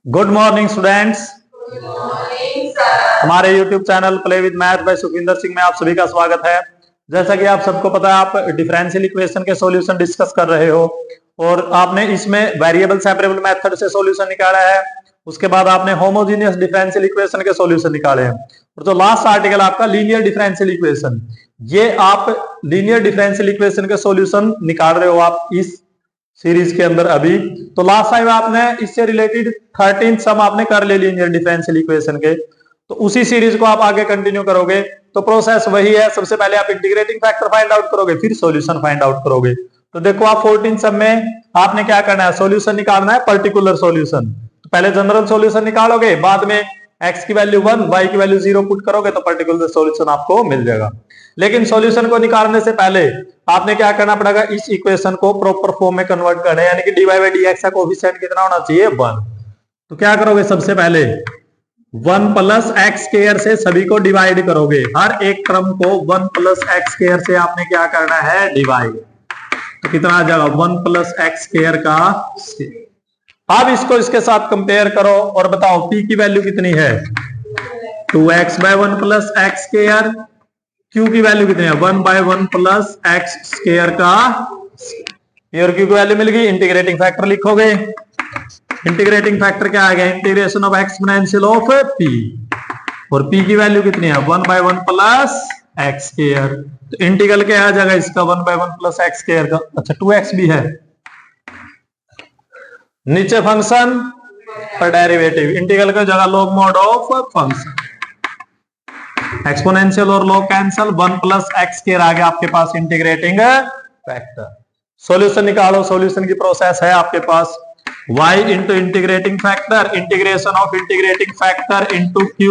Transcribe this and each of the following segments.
Good morning students. हमारे YouTube channel play with math by Sukhwinder Singh में आप सभी का स्वागत है। जैसा कि आप सबको पता है, आप डिफरेंशियल इक्वेशन के सॉल्यूशन डिस्कस कर रहे हो और आपने इसमें वेरिएबल सेपरेबल मेथड से सॉल्यूशन निकाला है। उसके बाद आपने होमोजेनियस डिफरेंशियल इक्वेशन के सॉल्यूशन निकाले हैं और जो लास्ट आर्टिकल आपका लीनियर डिफरेंशियल इक्वेशन, ये आप लीनियर डिफरेंशियल इक्वेशन के सॉल्यूशन निकाल रहे हो आप इस सीरीज के अंदर। अभी तो लास्ट टाइम आपने इससे रिलेटेड 13 सम आपने कर ले लीनियर डिफरेंशियल इक्वेशन के, तो उसी सीरीज को आप आगे कंटिन्यू करोगे तो प्रोसेस वही है। सबसे पहले आप इंटीग्रेटिंग फैक्टर फाइंड आउट करोगे, फिर सॉल्यूशन फाइंड आउट करोगे। तो देखो आप 14 सम में आपने क्या करना है, सॉल्यूशन निकालना है, पर्टिकुलर सॉल्यूशन। तो पहले जनरल सॉल्यूशन निकालोगे, बाद में x की वैल्यू 1 y की वैल्यू 0 पुट करोगे तो पर्टिकुलर सॉल्यूशन आपको मिल जाएगा। लेकिन सॉल्यूशन को निकालने से पहले आपने क्या करना पड़ेगा, इस इक्वेशन को प्रॉपर फॉर्म में कन्वर्ट करना है, यानी कि dy बाई dx का कोएफिशिएंट कितना होना चाहिए, 1। तो क्या करोगे, सबसे पहले 1 प्लस एक्स स्क्वायर से सभी को डिवाइड करोगे। हर एक टर्म को 1 प्लस एक्स स्क्वायर से आपने क्या करना है, डिवाइड। तो कितना आ जाएगा, 1 प्लस एक्स स्क्वायर का। अब इसको इसके साथ कंपेयर करो और बताओ p की वैल्यू कितनी है, 2x by 1 plus X square. q की वैल्यू कितनी है, 1 बाय 1 प्लस एक्स स्क्वायर का। और q की वैल्यू मिल गई, इंटीग्रेटिंग फैक्टर लिखोगे। इंटीग्रेटिंग फैक्टर क्या आ गया, integration of exponential of p। और p की वैल्यू कितनी है, 1 बाय 1 प्लस एक्स स्क्वायर। तो इंटीग्रल क्या आ जाएगा इसका, 1 बाय 1 प्लस एक्स स्क्वायर का। अच्छा 2x भी है, नीचे फंक्शन पर डेरिवेटिव, इंटीग्रल की जगह log mod of function. Exponential और log cancel, 1 plus X square आ गया आपके पास इंटीग्रेटिंग फैक्टर। सॉल्यूशन निकालो, सॉल्यूशन की प्रोसेस है आपके पास y into integrating factor, integration of integrating factor into q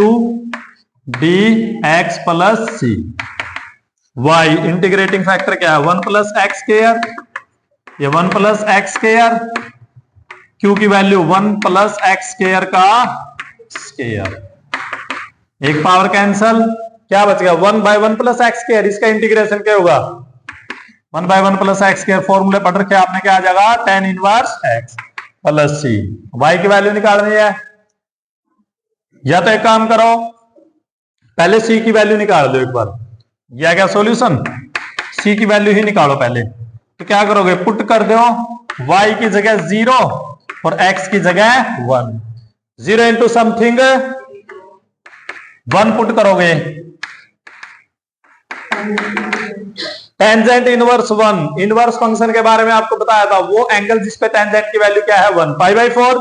dx plus c। y integrating factor क्या है, 1 प्लस एक्स स्क्वायर, ये 1 प्लस एक्स स्क्वायर। q की वैल्यू 1 प्लस एक्स स्क्वायर का स्क्वायर, एक पावर कैंसल, क्या बच गया, 1 बाय 1 प्लस एक्स स्क्वायर। इसका इंटीग्रेशन क्या होगा, 1 बाय 1 प्लस एक्स स्क्वायर। फॉर्मूले पढ़ रखे आपने, क्या आ जाएगा, tan inverse x plus c। y की वैल्यू निकालनी है, या तो एक काम करो, पहले c की वैल्यू निकाल दो एक बार। यह क्या सॉल्यूशन, c की वैल्यू ही निकालो पहले। तो क्या करोगे, पुट कर दो y की जगह 0 और x की जगह 1। 0 इंटू समथिंग 1 पुट करोगे, टेंजेंट इनवर्स 1। इनवर्स फंक्शन के बारे में आपको बताया था, वो एंगल जिस पे टेंजेंट की वैल्यू क्या है, 1, पाई बाई 4।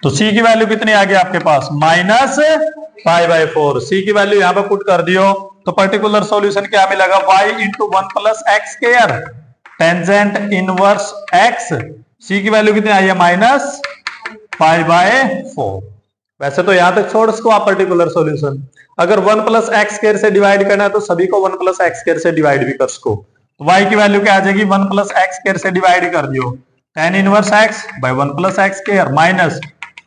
तो c की वैल्यू कितनी आ गई आपके पास, माइनस पाई बाई 4। c की वैल्यू यहां पे पुट कर दियो तो पर्टिकुलर सॉल्यूशन क्या मिलेगा, y into 1 plus X square tangent inverse x। c की वैल्यू कितनी आई है, माइनस पाई बाय 4। वैसे तो यहां तक छोड़ इसको आप, पर्टिकुलर सॉल्यूशन। अगर 1 प्लस एक्स स्क्वायर से डिवाइड करना है तो सभी को 1 प्लस एक्स स्क्वायर से डिवाइड भी कर सको। तो y की वैल्यू क्या आ जाएगी, 1 प्लस एक्स स्क्वायर से डिवाइड कर दियो, tan inverse x by 1 plus X square minus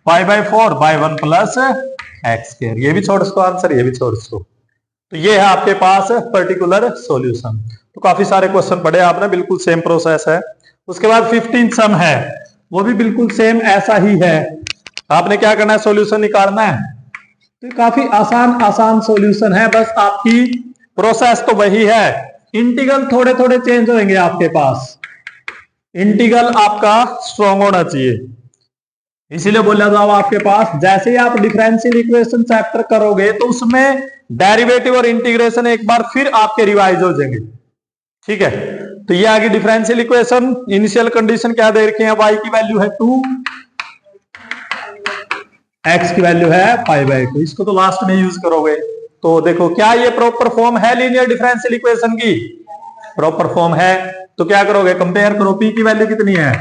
pi by 4 by 1 plus X square. ये भी छोड़ इसको आंसर, ये भी छोड़ इसको। तो ये है आपके पास पर्टिकुलर सॉल्यूशन। तो काफी सारे क्वेश्चन पढ़े आपने, बिल्कुल सेम प्रोसेस है। उसके बाद 15 सम है, वो भी बिल्कुल सेम ऐसा ही है। आपने क्या करना है, सॉल्यूशन निकालना है। तो काफी आसान सॉल्यूशन है, बस आपकी प्रोसेस तो वही है। इंटीग्रल थोड़े थोड़े चेंज होंगे आपके पास, इंटीग्रल आपका स्ट्रॉन्ग होना चाहिए। इसीलिए बोला जाओ आपके पास, जैसे ही आप डिफरेंशियल इक्वेशन चैप्टर करोगे तो उसमें डेरिवेटिव और इंटीग्रेशन एक बार फिर आपके रिवाइज हो जाएंगे, ठीक है। तो ये आगे डिफरेंशियल इक्वेशन, इनिशियल कंडीशन क्या दे रखी है, y की वैल्यू है 2, x की वैल्यू है पाई बाई 2। इसको तो लास्ट में यूज करोगे। तो देखो क्या ये प्रॉपर फॉर्म है लीनियर डिफरेंशियल इक्वेशन की, प्रॉपर फॉर्म है। तो क्या करोगे, कंपेयर करो, p की वैल्यू कितनी है,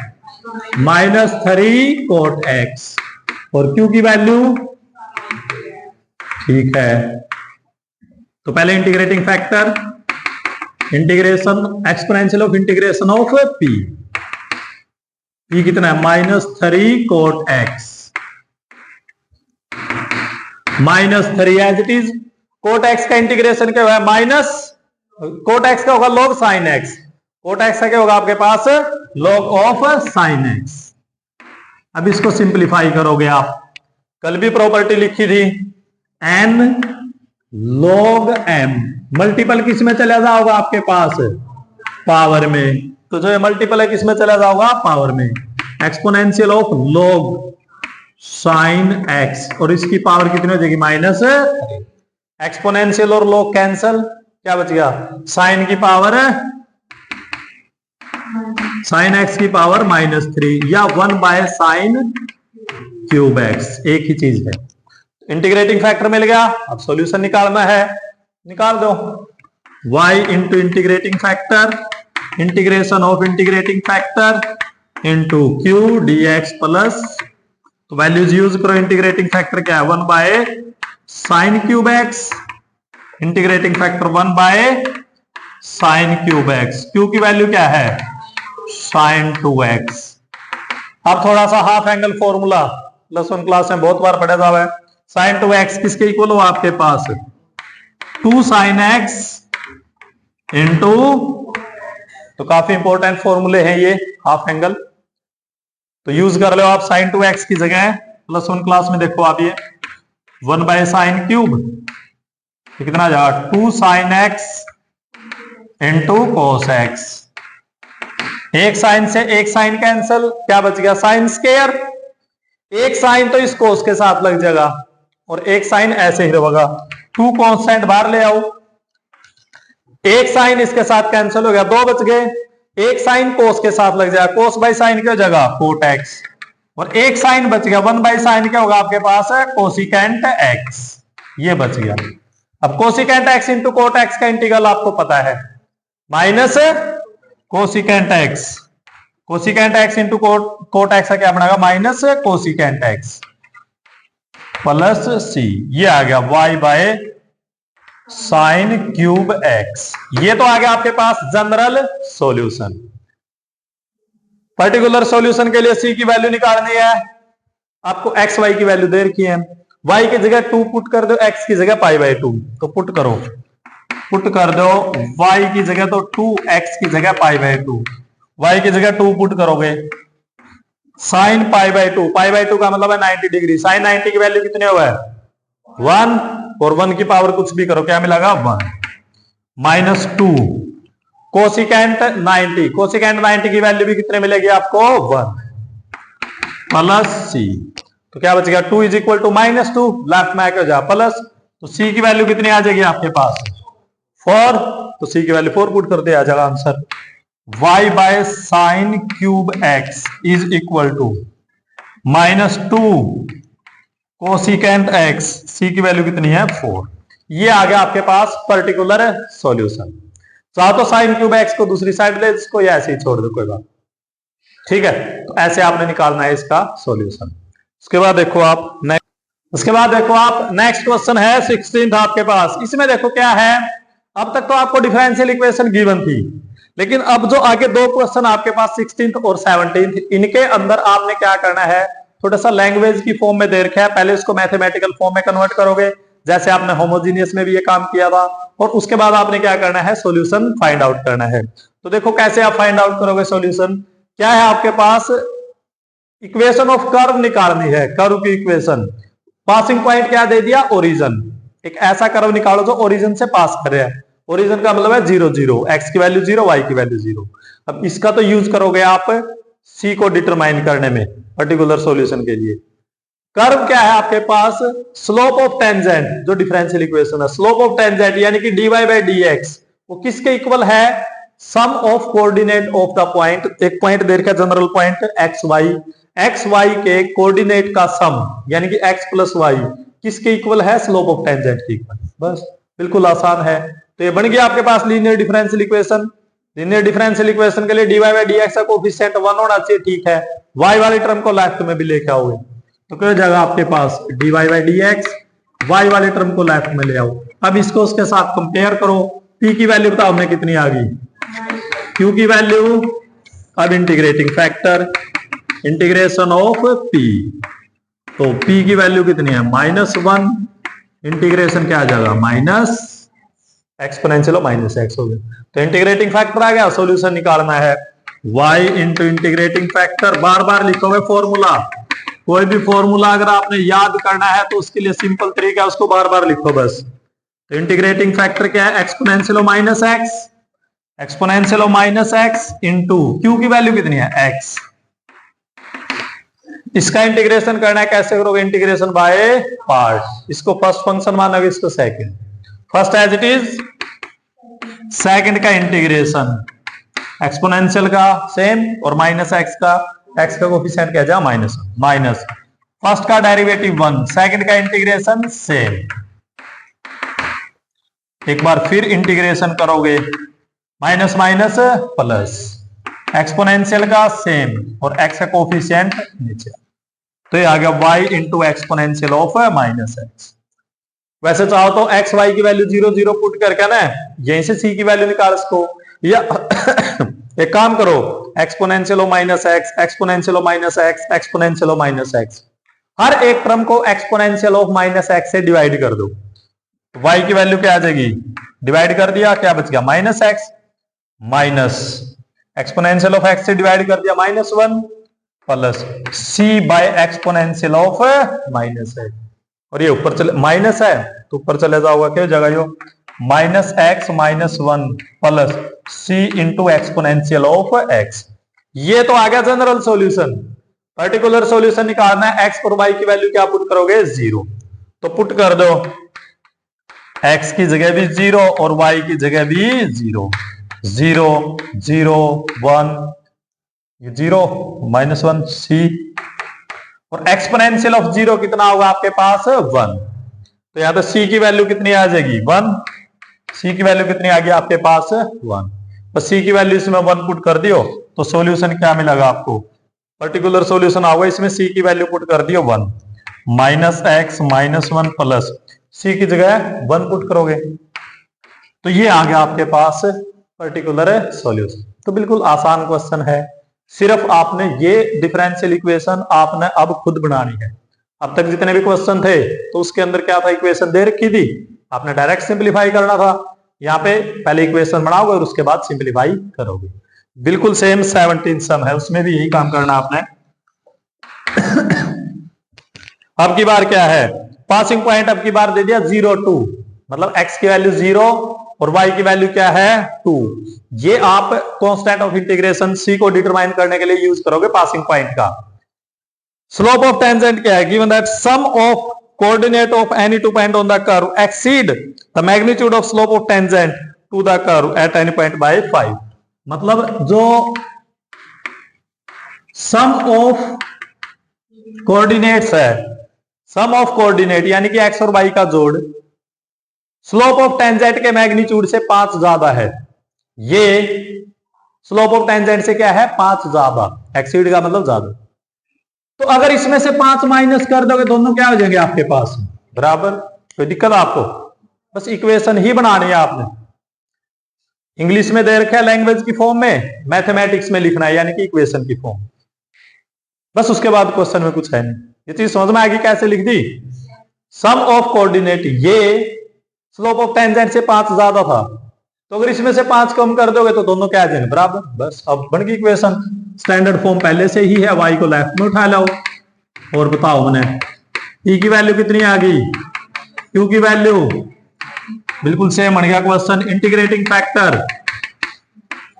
-3 cot x और q की वैल्यू, ठीक है। तो पहले integrating factor, integration exponential of integration of p कितना है, -3 cot x -3 as it is. Cot X का इंटीग्रेशन क्या है, माइनस कोट एक्स का होगा log sin x, cot X का क्या होगा आपके पास, log ऑफ sin x। अब इसको सिंप्लीफाई करोगे आप, कल भी प्रॉपर्टी लिखी थी n log m, मल्टीपल किस में चला जाओगा आपके पास, पावर में, तो जो मल्टीपल है किस में चला जाओगा, पावर में, exponential of log sine x, और इसकी पावर कितनी हो जाएगी, माइनस, एक्सपोनेंशियल और log कैंसल, क्या बच गया, साइन की पावर, साइन x की पावर -3 या 1 बाय साइन क्यूब x, एक ही चीज है। इंटीग्रेटिंग फैक्टर मिल गया, अब सॉल्यूशन निकालना है, निकाल दो, y into integrating factor, integration of integrating factor into Q dx plus, तो वैल्यूज यूज करो, इंटीग्रेटिंग फैक्टर क्या है, 1 bye sine cube x, integrating factor 1 bye sine cube x, Q की वैल्यू क्या है, साइन 2x। अब थोड़ा सा half angle formula plus 1 class में बहुत बार पढ़ा जावा है, साइन 2x किसके इक्वल हो आपके पास, 2 साइन x इंटू, तो काफी इंपॉर्टेंट फॉर्मूले हैं ये हाफ एंगल, तो यूज कर लो आप, साइन 2x की जगह प्लस 1 क्लास में देखो आप ये 1 बाय साइन क्यूब, कितना जाएगा 2 sine x into cos x, एक साइन से एक साइन कैंसल, क्या बच गया, साइन स्क्वायर, एक साइन तो इस कोस के साथ लग जाएगा और एक साइन ऐसे ही रहेगा, 2 कांस्टेंट बाहर ले आओ, एक साइन इसके साथ कैंसिल हो गया, 2 बच गए, एक साइन कोस के साथ लग जाएगा, कोस बाई साइन क्या हो जाएगा, कोट एक्स, और एक साइन बच गया, 1 बाई साइन क्या होगा आपके पास है, कोसिकेंट एक्स, ये बच गया। अब cosecant x into coat X का इंटीग्रल आपको पता है, minus cosecant x, cosecant x into coat X का क्या बनेगा, माइनस कोसिकेंट एक्स प्लस सी, ये आ गया y by sine cube x, ये तो आ गया आपके पास जनरल सॉल्यूशन। पर्टिकुलर सॉल्यूशन के लिए सी की वैल्यू निकालनी है, आपको एक्स वाई की वैल्यू दे रखी है, y की जगह 2 पुट कर दो, x की जगह π/2, तो पुट करो, पुट कर दो, y की जगह तो 2, x की जगह π/2, y की जगह 2 पुट करोगे, साइन π/2, π/2 का मतलब है 90 डिग्री, साइन 90 की वैल्यू कितने हुआ है 1, और 1 की पावर कुछ भी करो क्या मिलेगा 1, माइनस 2 कोसिकेंट 90, कोसिकेंट 90 की वैल्यू भी कितने मिलेगी आपको 1 प्लस सी, तो क्या बचेगा 2 इज इक्वल टू -2, लेफ्ट में आके जा प्लस, तो सी की वैल्यू कितनी आ जाएगी आपके पास 4, तो सी की वैल्यू 4 पुट करते आ जाएगा answer, y by sine cube x is equal to -2 cosecant x, C की वैल्यू कितनी है 4, ये आ गया आपके पास पर्टिकुलर सॉल्यूशन। चाहो तो साइन क्यूब x को दूसरी साइड ले, इसको या ऐसे ही छोड़ दो कोई बात, ठीक है, तो ऐसे आपने निकालना है इसका सॉल्यूशन। उसके बाद देखो आप नेक्स्ट क्वेश्चन है 16th आपके पास, इसमें देखो क्या है, अब तक तो आपको डिफरेंशियल इक्वेशन गिवन थी, लेकिन अब जो आगे 2 क्वेश्चन आपके पास 16th और 17th, इनके अंदर आपने क्या करना है, थोड़ा सा लैंग्वेज की फॉर्म में दे रखा है, पहले इसको मैथमेटिकल फॉर्म में कन्वर्ट करोगे, जैसे आपने होमोजीनियस में भी ये काम किया था, और उसके बाद आपने क्या करना है, सॉल्यूशन फाइंड आउट करना है। तो देखो कैसे आप फाइंड आउट करोगे सॉल्यूशन, क्या है आपके पास, इक्वेशन ऑफ कर्व निकालनी है, कर्व की इक्वेशन, पासिंग पॉइंट क्या दे दिया, ओरिजिन, एक ऐसा कर्व निकालो जो ओरिजिन से पास कर रहा है, ओरिजिन का मतलब है 0 0, x की वैल्यू 0, y की वैल्यू 0। अब इसका तो यूज करोगे आप c को डिटरमाइन करने में पर्टिकुलर सॉल्यूशन के लिए। कर्व क्या है आपके पास, स्लोप ऑफ टेंजेंट, जो डिफरेंशियल इक्वेशन है, स्लोप ऑफ टेंजेंट यानी कि dy बाई dx, वो किसके इक्वल है, sum of coordinate of the point, एक पॉइंट दे रखा जनरल पॉइंट x y के कोऑर्डिनेट का सम, यानी कि x प्लस y किसके इक्वल है, स्लोप ऑफ टेंजेंट के इक्वल, बस बिल्कुल आसान है। तो ये बन गया आपके पास linear differential equation. Linear differential equation के लिए dy बाई dx का कोएफिशिएंट 1 होना चाहिए, ठीक है, y वाली टर्म को लेफ्ट में भी लेके आओगे, तो क्या हो जाएगा आपके पास dy बाई dx, y वाली टर्म को लेफ्ट में ले आओ। अब इसको उसके साथ कंपेयर करो, p की वैल्यू बताओ हमें कितनी आ गई, q की वैल्यू, अब integrating factor, integration of p, तो p की वैल्यू कितनी है -1, इंटीग्रेशन क्या आ जाएगा माइनस एक्सपोनेंशियल ऑफ -x हो गया, तो इंटीग्रेटिंग फैक्टर आ गया, सॉल्यूशन निकालना है y इंटू इंटीग्रेटिंग फैक्टर, बार बार लिखोगे फॉर्मूला, कोई भी फॉर्मूला अगर आपने याद करना है तो उसके लिए सिंपल तरीका है, उसको बार बार लिखो बस। तो इंटीग्रेटिंग फैक्टर क्या है? Exponential of minus X, exponential of minus X into Q की वैल्यू कितनी है? एक्स। इसका इंटीग्रेशन करना है, कैसे करोगे? Integration by part. इसको फर्स्ट फंक्शन मानोगे, इसको second. First as it is, second का इंटीग्रेशन एक्सपोनेंशियल का सेम और माइनस एक्स का, एक्स का कोफिशिएंट क्या जाए? माइनस। माइनस फर्स्ट का डेरिवेटिव 1, सेकंड का इंटीग्रेशन सेम। एक बार फिर इंटीग्रेशन करोगे, माइनस माइनस प्लस, एक्सपोनेंशियल का सेम और एक्स का कोफिशिएंट नीचे, तो ये आ गया y into exponential of minus x. वैसे चाहो तो एक्स वाई की वैल्यू 0 0 पुट करके ना यहीं से c की वैल्यू निकाल इसको, या एक काम करो, exponential of minus X, exponential of minus X, exponential of minus X, हर एक टर्म को एक्सपोनेंशियल ऑफ माइनस एक्स से डिवाइड कर दो। y की वैल्यू क्या आ जाएगी? डिवाइड कर दिया, क्या बच गया? Minus X, minus exponential of X से डिवाइड कर दिया -1 plus c by exponential of minus X. और ये ऊपर चले, माइनस है तो ऊपर चले जाओगा, क्या जगह यो minus X -1 plus c into exponential of X. ये तो आ गया जनरल सॉल्यूशन। पर्टिकुलर सॉल्यूशन निकालना है, एक्स और वाई की वैल्यू क्या पुट करोगे? 0। तो पुट कर दो, x की जगह भी 0 और y की जगह भी 0, 0 0 1, ये 0 -1 c, और एक्सपोनेंशियल ऑफ 0 कितना होगा आपके पास? 1। तो यहां पे c की वैल्यू कितनी आ जाएगी? 1। c की वैल्यू कितनी आ गई आपके पास? 1। बस c की वैल्यू इसमें 1 पुट कर दियो तो सॉल्यूशन क्या मिलेगा आपको? पर्टिकुलर सॉल्यूशन आओगे, इसमें c की वैल्यू पुट कर दियो 1, माइनस एक्स -1 प्लस c की जगह 1 पुट करोगे तो ये आ गया आपके पास पर्टिकुलर सॉल्यूशन। तो बिल्कुल आसान क्वेश्चन है, सिर्फ आपने ये डिफरेंशियल इक्वेशन आपने अब खुद बनानी है। अब तक जितने भी क्वेश्चन थे तो उसके अंदर क्या था? इक्वेशन दे रखी थी, आपने डायरेक्ट सिंपलीफाई करना था। यहाँ पे पहले इक्वेशन बनाओगे और उसके बाद सिंपलीफाई करोगे। बिल्कुल सेम 17 सम है, उसमें भी यही काम करना आपने। अब की बार क्या है? पासिंग पॉइंट अब की बार दे दिया 0 2, मतलब x की वैल्यू 0 और y की वैल्यू क्या है? 2। ये आप कांस्टेंट ऑफ इंटीग्रेशन c को डिटरमाइन करने के लिए यूज करोगे पासिंग पॉइंट का। स्लोप ऑफ टेंजेंट क्या है? Given that sum of coordinate of any two point on the curve exceed the magnitude of slope of tangent to the curve at any point by 5। मतलब जो सम of coordinates है, sum of coordinate यानी कि x और Y का जोड़ slope of tangent के magnitude से 5 ज्यादा है। ये स्लोप ऑफ टेंजेंट से क्या है? 5 ज्यादा, एक्सीड का मतलब ज्यादा। तो अगर इसमें से 5 माइनस कर दोगे, दोनों क्या हो जाएंगे आपके पास? बराबर। कोई दिक्कत आपको? बस इक्वेशन ही बनानी है आपने। इंग्लिश में दे रखा है लैंग्वेज की फॉर्म में, मैथमेटिक्स में लिखना है यानी कि इक्वेशन की फॉर्म। बस उसके बाद क्वेश्चन में कुछ है नहीं। ये चीज समझ में आएगी कैसे लिख दी? सम ऑफ कोऑर्डिनेट, ये स्लोप ऑफ टेंजेंट से 5 ज्यादा था, तो अगर इसमें से 5 कम कर दोगे तो दोनों क्या आ जाएंगे? बराबर। बस अब बन गई इक्वेशन। स्टैंडर्ड फॉर्म पहले से ही है, y को लेफ्ट में उठा लो और बताओ मैंने e की वैल्यू कितनी आ गई, q की वैल्यू बिल्कुल सेम बन गया क्वेश्चन। इंटीग्रेटिंग फैक्टर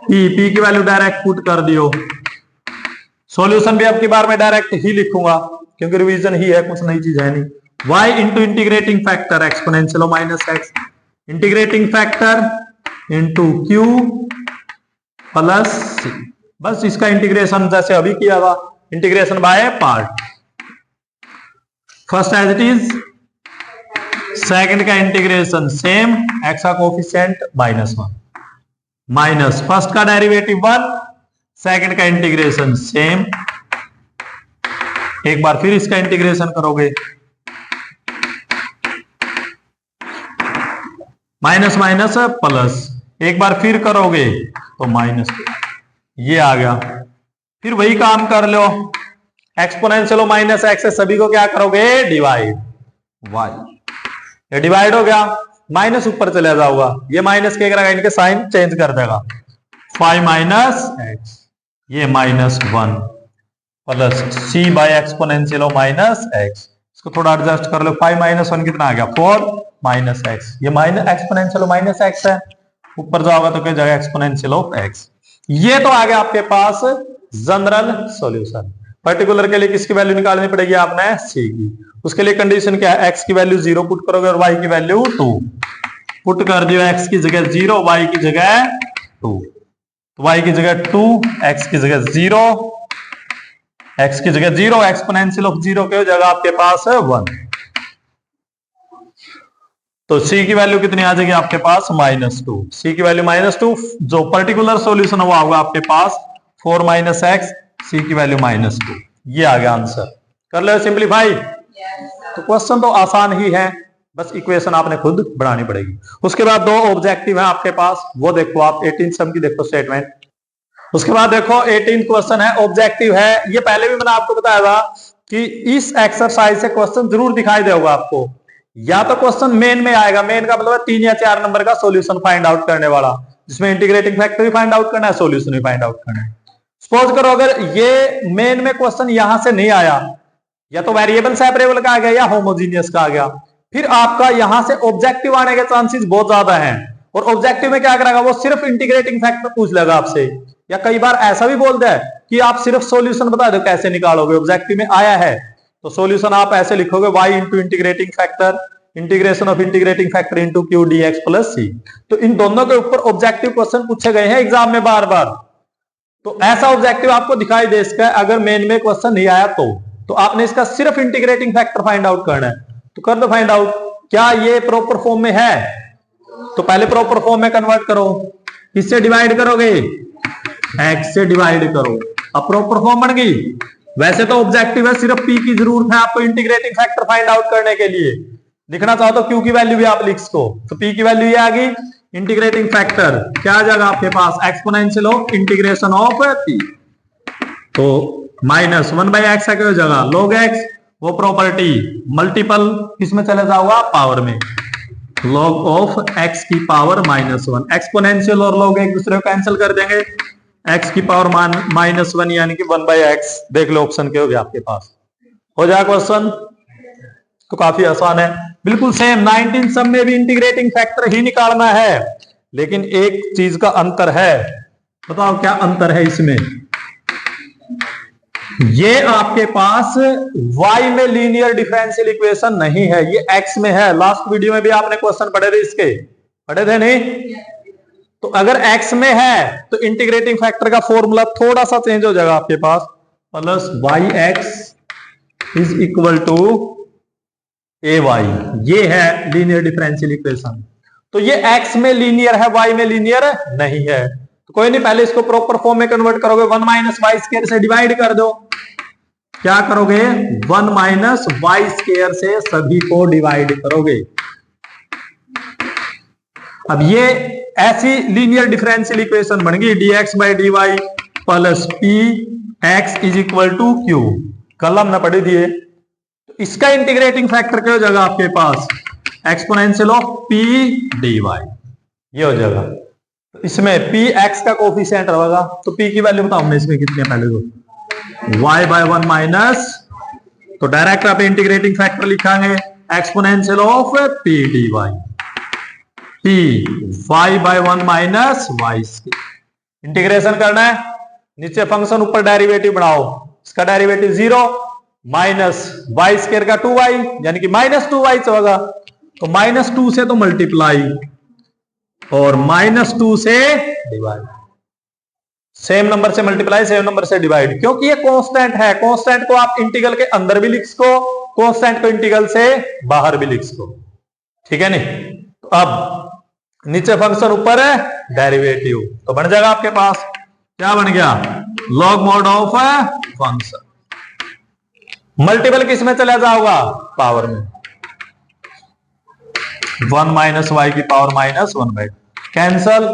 p की वैल्यू डायरेक्ट पुट कर दियो। सॉल्यूशन भी अब की बार मैं डायरेक्ट ही लिखूंगा क्योंकि रिवीजन ही है, कुछ नई चीज है नहीं। y into integrating factor exponential of minus X, integrating factor into q plus c। बस इसका इंटीग्रेशन जैसे अभी किया था, integration by part. First as it is, second का इंटीग्रेशन सेम, एक्स का कोफिशिएंट -1 माइनस फर्स्ट का डेरिवेटिव 1, सेकंड का इंटीग्रेशन सेम। एक बार फिर इसका इंटीग्रेशन करोगे, माइनस माइनस प्लस, एक बार फिर करोगे तो माइनस, ये आ गया। फिर वही काम कर लो, एक्सपोनेंशियल ऑफ माइनस एक्स से सभी को क्या करोगे? Divide, y। ये डिवाइड हो गया, माइनस ऊपर चले जाऊंगा, ये माइनस क्या करेगा? इनके साइन चेंज कर देगा, 5 माइनस एक्स, ये -1। Plus C by exponential of minus X. इसको थोड़ा एडजस्ट कर लो, 5 माइनस 1 कितना आ गया 4 माइनस एक्स। ये minus exponential of minus x है, ऊपर जाओगा तो क्या जाएगा एक्सपोनेंशियल ऑफ एक्स। ये तो आ गया आपके पास जनरल सॉल्यूशन। पर्टिकुलर के लिए किसकी वैल्यू निकालनी पड़ेगी आपने, सी की। उसके लिए कंडीशन क्या है, एक्स की वैल्यू 0 पुट करोगे और वाई की वैल्यू 2 पुट कर दियो। एक्स की जगह 0, वाई की जगह 2, तो वाई की जगह 2, एक्स की जगह 0, एक्स की जगह 0, एक्सपोनेंशियल ऑफ 0 के जगह आपके पास है 1। तो सी की वैल्यू कितनी आ जाएगी आपके पास -2। सी की वैल्यू -2, जो पर्टिकुलर सॉल्यूशन हुआ होगा आपके पास 4 माइनस एक्स, सी की वैल्यू -2। ये आ गया आंसर। कर लो सिंप्लीफाई। तो क्वेश्चन तो आसान ही है, बस इक्वेशन आपने खुद बनानी पड़ेगी। उसके बाद दो ऑब्जेक्टिव है आपके पास, वो देखो आप 18 सम की देखो स्टेटमेंट। उसके बाद देखो 18 क्वेश्चन है, ऑब्जेक्टिव है। ये पहले भी मैंने आपको बताया था कि इस एक्सरसाइज से क्वेश्चन जरूर दिखाई देगा आपको। या तो क्वेश्चन मेन में आएगा, मेन का मतलब है 3 या 4 नंबर का सॉल्यूशन फाइंड आउट करने वाला, जिसमें इंटीग्रेटिंग फैक्टर भी फाइंड आउट करना है, सॉल्यूशन भी फाइंड आउट करना है। सपोज करो अगर ये मेन में क्वेश्चन यहां से नहीं आया, या तो वेरिएबल सेपरेबल का आ गया या होमोजीनियस का आ गया, फिर आपका यहां से ऑब्जेक्टिव आने के चांसेस बहुत ज्यादा हैं। और ऑब्जेक्टिव में क्या करेगा, वो सिर्फ इंटीग्रेटिंग फैक्टर पूछ लेगा आपसे, या कई बार ऐसा भी बोलता है कि आप सिर्फ सॉल्यूशन बता दो कैसे निकालोगे। ऑब्जेक्टिव में आया है तो सॉल्यूशन आप ऐसे लिखोगे, y into integrating factor, integration of integrating factor into Q D X plus C. तो इन दोनों के ऊपर ऑब्जेक्टिव क्वेश्चन पूछे गए हैं एग्जाम में बार बार। तो ऐसा ऑब्जेक्टिव आपको दिखाई दे इसका, अगर मेन में क्वेश्चन नहीं आया तो आपने इसका सिर्फ इंटीग्रेटिंग फैक्टर फाइंड आउट करना है। तो कर दो फाइंड आउट, क्या ये प्रॉपर फॉर्म में है? तो पहले प्रॉपर फॉर्म में कन्वर्ट करो, किससे डिवाइड करोगे, x से डिवाइड करो। अब प्रॉपर फॉर्म बन गई। वैसे तो ऑब्जेक्टिव है, सिर्फ p की जरूरत है आपको इंटीग्रेटिंग फैक्टर फाइंड आउट करने के लिए। लिखना चाहो तो q की वैल्यू भी आप लिख सको। तो p की वैल्यू ये आ गई, इंटीग्रेटिंग फैक्टर क्या आ जाएगा आपके पास, exponential of integration of p। तो -1/x है क्या जगह log x, वो प्रॉपर्टी मल्टीपल किसमें चले जाओगा, पावर में, log ऑफ x की पावर -1। एक्सपोनेंशियल और log एक दूसरे को कैंसिल कर देंगे, x की पावर -1 यानी कि 1/x। देख लो ऑप्शन के हो गया आपके पास। हो जाए क्वेश्चन तो काफी आसान है, बिल्कुल सेम। 19 सम में भी इंटीग्रेटिंग फैक्टर ही निकालना है, लेकिन एक चीज का अंतर है। बताओ क्या अंतर है इसमें? ये आपके पास y में लीनियर डिफरेंशियल इक्वेशन नहीं है, ये x में है। लास्ट वीडियो में भी आपने क्वेश्चन पढ़े थे, इसके पढ़े थे नहीं? तो अगर x में है तो इंटीग्रेटिंग फैक्टर का फॉर्मूला थोड़ा सा चेंज हो जाएगा आपके पास, plus yx is equal to ay। ये है लीनियर डिफरेंशियल इक्वेशन। तो ये x में लीनियर है, y में लीनियर नहीं है। तो कोई नहीं, पहले इसको प्रॉपर फॉर्म में कन्वर्ट करोगे, 1 माइनस वाई स्क्वायर से डिवाइड कर दो। क्या करोगे, 1 माइनस वाई स्क्वायर से सभी को डिवाइड करोगे। अब ये ऐसी लीनियर डिफरेंशियल इक्वेशन बन गई, dx by dy plus P X is equal to Q. कल हमने पढ़ी थी। तो इसका इंटीग्रेटिंग फैक्टर क्या हो जाएगा आपके पास, exponential of P D Y, ये हो जाएगा। तो इसमें पी एक्स का कोफिशिएंट होगा, तो पी की वैल्यू बताओ हमने इसमें कितनी है पहले तो, y बाय 1 माइनस, तो डायरेक्ट आप इंटीग्रेटिंग फैक्टर लिखांगे exponential of P D Y, P y by 1 minus Y. Integration करना है, नीचे फंक्शन ऊपर डेरिवेटिव बनाओ, इसका डेरिवेटिव 0 माइनस वाई स्क्वायर का 2y यानी कि -2y होगा। तो -2 से तो मल्टीप्लाई और -2 से डिवाइड, सेम नंबर से मल्टीप्लाई सेम नंबर से डिवाइड, क्योंकि ये कांस्टेंट है। कांस्टेंट को आप इंटीग्रल के अंदर भी लिख सको, कांस्टेंट को इंटीग्रल से बाहर भी लिख सको, ठीक है नहीं? तो अब नीचे फंक्शन ऊपर है डेरिवेटिव, तो बन जाएगा आपके पास क्या बन गया, log mod of function. Multiple किस में चला जाओगा, पावर में, 1 माइनस वाई की पावर -1/2 कैंसल,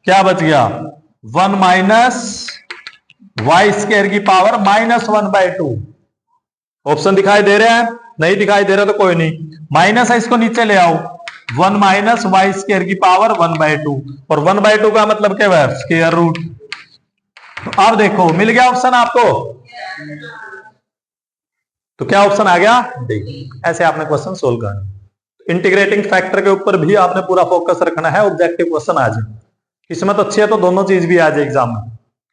क्या बच गया 1 माइनस वाई स्क्वायर की पावर -1/2। ऑप्शन दिखाई दे रहा है? नहीं दिखाई दे रहा तो कोई नहीं, माइनस है इसको नीचे ले आओ, 1 माइनस वाई स्क्वायर की पावर 1/2, और 1/2 का मतलब क्या है, स्क्वायर रूट। तो अब देखो मिल गया ऑप्शन आपको, तो क्या ऑप्शन आ गया? डी। ऐसे आपने क्वेश्चन सोल्व करना। इंटीग्रेटिंग फैक्टर के ऊपर भी आपने पूरा फोकस रखना है, ऑब्जेक्टिव क्वेश्चन आ जाए। किस्मत अच्छी है तो दोनों चीज भी आ जाए एग्जाम में।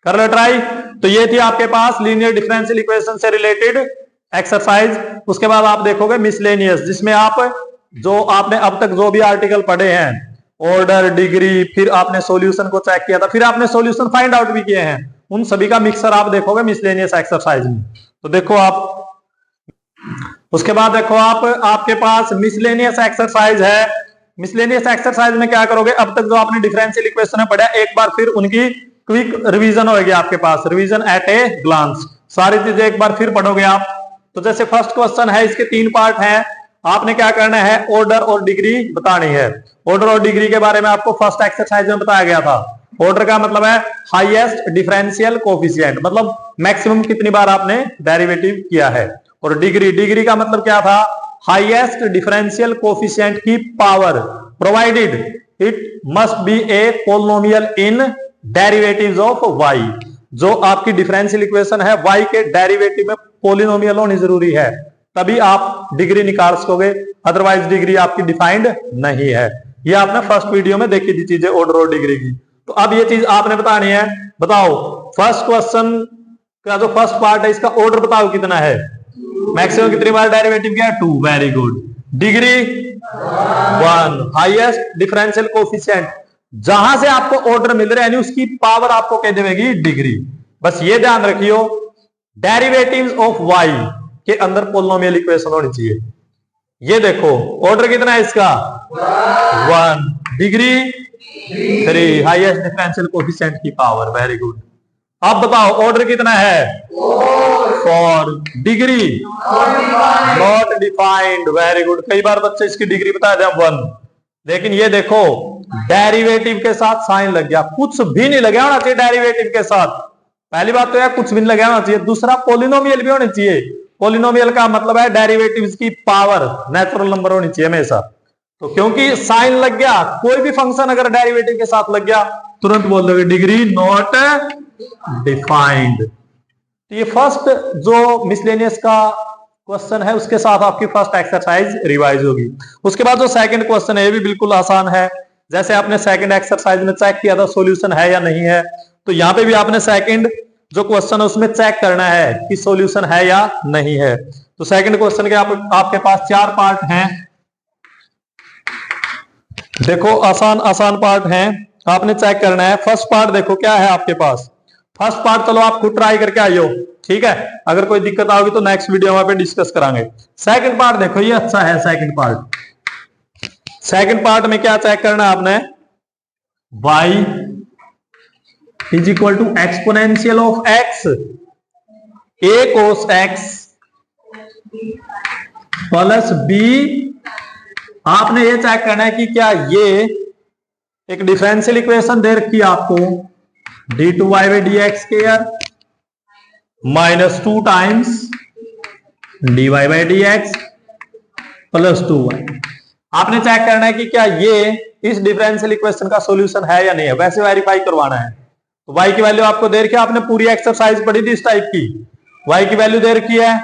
कर लो ट्राई। तो ये थी आपके पास लीनियर डिफरेंशियल इक्वेशन से रिलेटेड एक्सरसाइज। उसके बाद आप देखोगे मिसलेनियस, जिसमें आप जो आपने अब तक जो भी आर्टिकल पढ़े हैं, ऑर्डर, डिग्री, फिर आपने सॉल्यूशन को चेक किया था, फिर आपने सॉल्यूशन फाइंड आउट भी किए हैं, उन सभी का मिक्सर आप देखोगे मिसलेनियस एक्सरसाइज में। तो देखो आप, उसके बाद देखो आप, आपके पास मिसलेनियस एक्सरसाइज है। मिसलेनियस एक्सरसाइज में क्या करोगे, अब तक जो आपने डिफरेंशियल इक्वेशन पढ़ा एक बार फिर उनकी क्विक रिवीजन होगी आपके पास, रिवीजन एट ए ग्लांस, सारी चीजें एक बार फिर पढ़ोगे आप। तो जैसे फर्स्ट क्वेश्चन है, इसके 3 पार्ट हैं। आपने क्या करना है, ऑर्डर और डिग्री बतानी है। ऑर्डर और डिग्री के बारे में आपको फर्स्ट एक्सरसाइज में बताया गया था। ऑर्डर का मतलब है हाईएस्ट डिफरेंशियल कोफिशिएंट, मतलब मैक्सिमम कितनी बार आपने डेरिवेटिव किया है। और डिग्री, डिग्री का मतलब क्या था, हाईएस्ट डिफरेंशियल कोफिशिएंट की power, provided it must be A polynomial in derivatives of y। जो आपकी डिफरेंशियल इक्वेशन है y के डेरिवेटिव में पोलिनोमियल होनी जरूरी है, तभी आप डिग्री निकाल सकोगे, अदरवाइज डिग्री आपकी डिफाइंड नहीं है। ये आपने फर्स्ट वीडियो में देखी थी चीजें ऑर्डर और डिग्री की। तो अब ये चीज आपने बतानी है। बताओ फर्स्ट क्वेश्चन का जो फर्स्ट पार्ट है, इसका ऑर्डर बताओ कितना है, मैक्सिमम कितनी बार डेरिवेटिव किया, 2। Very good. Degree 1। Highest differential coefficient, जहां से आपको ऑर्डर मिल रहा है यानी उसकी पावर आपको कह देगी डिग्री। बस ये ध्यान रखियो, डेरिवेटिव्स ऑफ y के अंदर पोलिनोमियल इक्वेशन होनी चाहिए। ये देखो ऑर्डर कितना है इसका, 1, डिग्री 3, हाईएस्ट डिफरेंशियल कोफिशिएंट की पावर। Very good. अब बताओ ऑर्डर कितना है, 4, degree not defined. Very good. कई बार बच्चे इसकी डिग्री बता दें 1, लेकिन ये देखो डेरिवेटिव के साथ साइन लग गया, कुछ भी नहीं लगा होना चाहिए डेरिवेटिव के साथ। पहली बात तो यार कुछ भी नहीं लगा होना चाहिए, दूसरा पोलिनोमियल भी होना चाहिए। पोलिनोमियल का मतलब है डेरिवेटिव्स की पावर नेचुरल नंबर होनी चाहिए हमेशा। तो क्योंकि साइन लग गया, कोई भी फंक्शन अगर डेरिवेटिव के साथ लग गया तुरंत बोल दोगे डिग्री नॉट डिफाइंड। तो ये फर्स्ट जो मिसलेनियस का क्वेश्चन है उसके साथ आपकी फर्स्ट एक्सरसाइज रिवाइज होगी। उसके बाद जो सेकंड क्वेश्चन है ये भी बिल्कुल आसान है। जैसे आपने सेकंड एक्सरसाइज में चेक किया था सॉल्यूशन है या नहीं है, तो यहाँ पे भी आपने सेकंड जो क्वेश्चन है उसमें चेक करना है कि सॉल्यूशन है या नहीं है। तो सेकंड क्वेश्चन के आपके पास 4 पार्ट हैं। देखो आसान आसान पार्ट हैं, आपने चेक करना है। फर्स्ट पार्ट देखो क्या है आपके पास। फर्स्ट पार्ट चलो आप खुद ट्राई करके आइयो, ठीक है। अगर कोई दिक्कत आओगी तो नेक्स्ट वीडियो में पे डिस्कस करांगे। सेकंड पार्ट देखो, ये अच्छा है सेकंड पार्ट। सेकंड पार्ट में क्या चेक करना है आपने, y is equal to exponential of x, a cos x plus b। आपने ये चेक करना है कि क्या ये एक डिफरेंशियल इक्वेशन दे रखी है आपको, d2y by dx square minus 2 times dy by dx plus 2y। आपने चेक करना है कि क्या ये इस डिफरेंशियल इक्वेशन का सॉल्यूशन है या नहीं है, वैसे वेरीफाई करवाना है। तो y की वैल्यू आपको दे रखी है, आपने पूरी एक्सरसाइज पढ़ी थी इस टाइप की। y की वैल्यू दे रखी है,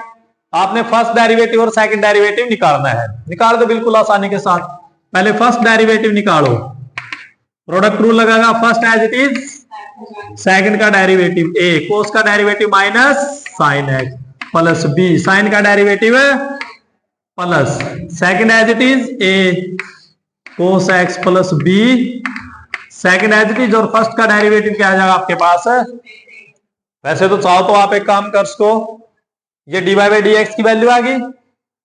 आपने फर्स्ट डेरिवेटिव और सेकंड डेरिवेटिव निकालना है। निकाल दो बिल्कुल आसानी के साथ। पहले फर्स्ट डेरिवेटिव निकालो, प्रोडक्ट रूल लगाएगा, first as it is, second का डेरिवेटिव a, कोस का derivative minus sine x plus b, sine का derivative plus second as it is a cos x plus b, second as it is, और first का derivative क्या आ जाएगा आपके पास। वैसे तो चाहो तो आप एक काम कर सको, ये dy बाई dx की वैल्यू आ गई,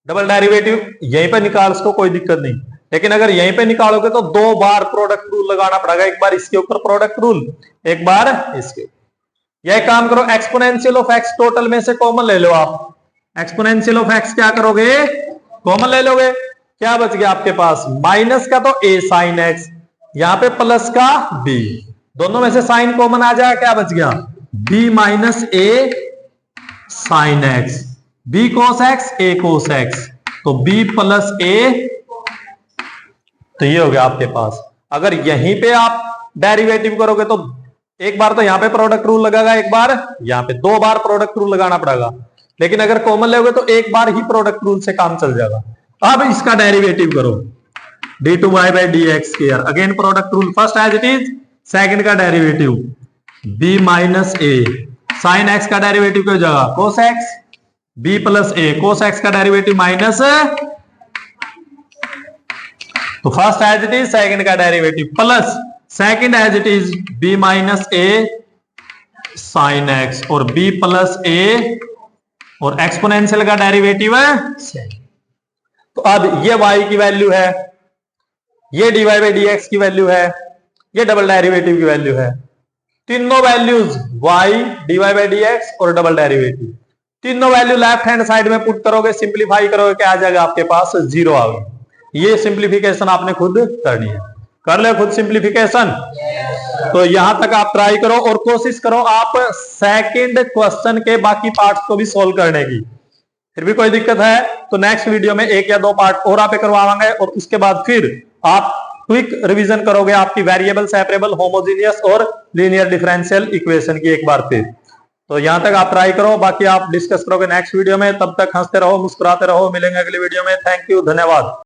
डबल डेरिवेटिव यहीं पे निकाल सको, कोई दिक्कत नहीं। लेकिन अगर यहीं पे निकालोगे तो 2 बार प्रोडक्ट रूल लगाना पड़ेगा, एक बार इसके ऊपर प्रोडक्ट रूल, एक बार इसके। यह काम करो, एक्सपोनेंशियल ऑफ x टोटल में से कॉमन ले लो आप। एक्सपोनेंशियल ऑफ x क्या करोगे, कॉमन ले लोगे। क्या बच गया आपके पास, माइनस का तो a साइन x, यहां पे प्लस का b, दोनों में से साइन कॉमन आ जाएगा, क्या बच गया b minus a sine x, b cos x, a cos x, तो b प्लस a। तो ये हो गया आपके पास। अगर यहीं पे आप डेरिवेटिव करोगे तो एक बार तो यहाँ पे प्रोडक्ट रूल लगेगा, एक बार यहाँ पे, 2 बार प्रोडक्ट रूल लगाना पड़ेगा। लेकिन अगर कॉमन लोगे तो एक बार ही प्रोडक्ट रूल से काम चल जाएगा। अब इसका डेरिवेटिव करो, d2y by D X square, again product rule, first as it is, second का derivative b minus A, sine X का डेरिवेटिव की जगह cos X, b plus A, cos X का डेरिवेटिव माइनस, तो first as it is, second का derivative plus, second as it is b minus A sine X, और b plus A, और exponential का derivative है। तो अब ये y की वैल्यू है, ये dy बाई डी एक्स की वैल्यू है, ये डबल डेरिवेटिव की वैल्यू है। तीनों values y, dy by D x और डबल डेरिवेटिव, तीनों वैल्यू लेफ्ट हैंड साइड में पुट करोगे, सिंप्लीफाई करोगे, क्या आ जाएगा आपके पास, 0 आ गई। ये सिंप्लीफिकेशन आपने खुद करनी है, कर ले खुद सिंप्लीफिकेशन। तो यहां तक आप ट्राई करो और कोशिश करो आप सेकंड क्वेश्चन के बाकी पार्ट्स को भी सोल्व करने की। फिर भी कोई दिक्कत है तो नेक्स्ट वीडियो में 1 या 2 पार्ट और आप करवाएंगे, और उसके बाद फिर आप क्विक रिवीजन करोगे आपकी वेरिएबल, सेपरेबल, होमोजीनियस और लीनियर डिफरेंशियल इक्वेशन की एक बार फिर। तो यहां तक आप ट्राई करो, बाकी आप डिस्कस करोगे नेक्स्ट वीडियो में। तब तक हंसते रहो, मुस्कुराते रहो, मिलेंगे अगली वीडियो में। थैंक यू, धन्यवाद।